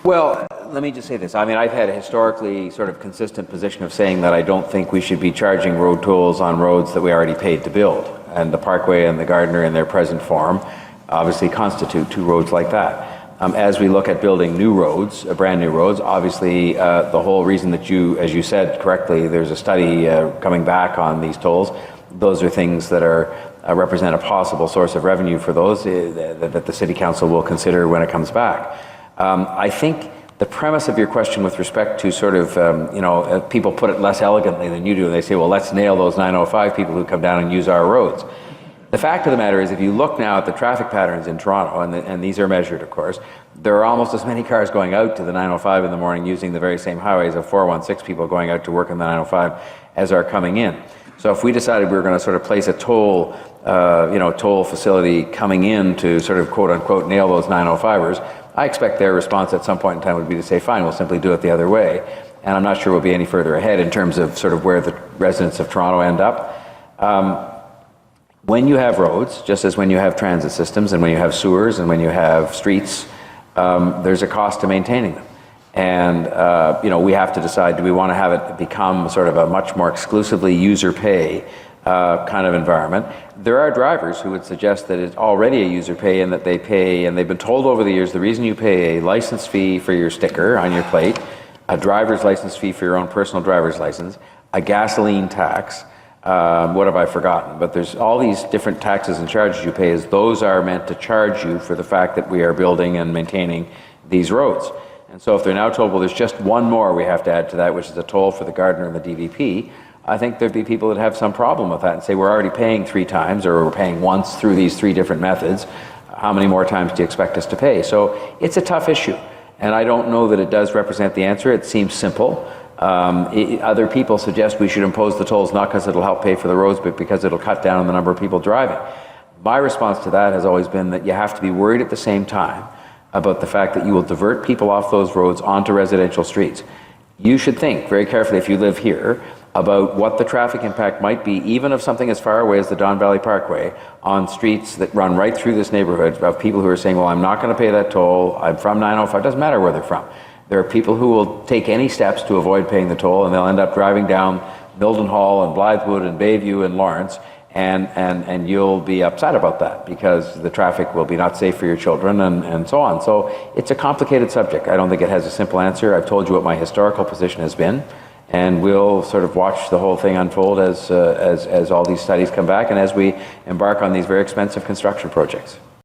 Well, let me just say this. I mean, I've had a historically sort of consistent position of saying that I don't think we should be charging road tolls on roads that we already paid to build. And the Parkway and the Gardiner in their present form obviously constitute two roads like that. As we look at building new roads, brand new roads, obviously the whole reason that you, as you said correctly, there's a study coming back on these tolls. Those are things that are represent a possible source of revenue for those that the City Council will consider when it comes back. I think the premise of your question with respect to sort of, people put it less elegantly than you do. They say, well, let's nail those 905 people who come down and use our roads. The fact of the matter is, if you look now at the traffic patterns in Toronto, and these are measured, of course, there are almost as many cars going out to the 905 in the morning using the very same highways of 416 people going out to work in the 905 as are coming in. So if we decided we were going to sort of place a toll facility coming in to sort of quote unquote nail those 905ers, I expect their response at some point in time would be to say, fine, we'll simply do it the other way. And I'm not sure we'll be any further ahead in terms of sort of where the residents of Toronto end up. When you have roads, just as when you have transit systems and when you have sewers and when you have streets, there's a cost to maintaining them. And, we have to decide, do we want to have it become sort of a much more exclusively user pay kind of environment? There are drivers who would suggest that it's already a user pay and that they pay, and they've been told over the years, the reason you pay a license fee for your sticker on your plate, a driver's license fee for your own personal driver's license, a gasoline tax, what have I forgotten? But there's all these different taxes and charges you pay, as those are meant to charge you for the fact that we are building and maintaining these roads. And so if they're now told, well, there's just one more we have to add to that, which is a toll for the Gardiner and the DVP, I think there'd be people that have some problem with that and say, we're already paying 3 times, or we're paying once through these 3 different methods. How many more times do you expect us to pay? So it's a tough issue. And I don't know that it does represent the answer. It seems simple. Other people suggest we should impose the tolls not because it'll help pay for the roads, but because it'll cut down on the number of people driving. My response to that has always been that you have to be worried at the same time about the fact that you will divert people off those roads onto residential streets. You should think very carefully, if you live here, about what the traffic impact might be, even of something as far away as the Don Valley Parkway, on streets that run right through this neighborhood, of people who are saying, well, I'm not going to pay that toll, I'm from 905, doesn't matter where they're from. There are people who will take any steps to avoid paying the toll, and they'll end up driving down Mildenhall and Blythewood and Bayview and Lawrence, and you'll be upset about that because the traffic will be not safe for your children and so on. So it's a complicated subject. I don't think it has a simple answer. I've told you what my historical position has been, and we'll sort of watch the whole thing unfold as all these studies come back and as we embark on these very expensive construction projects.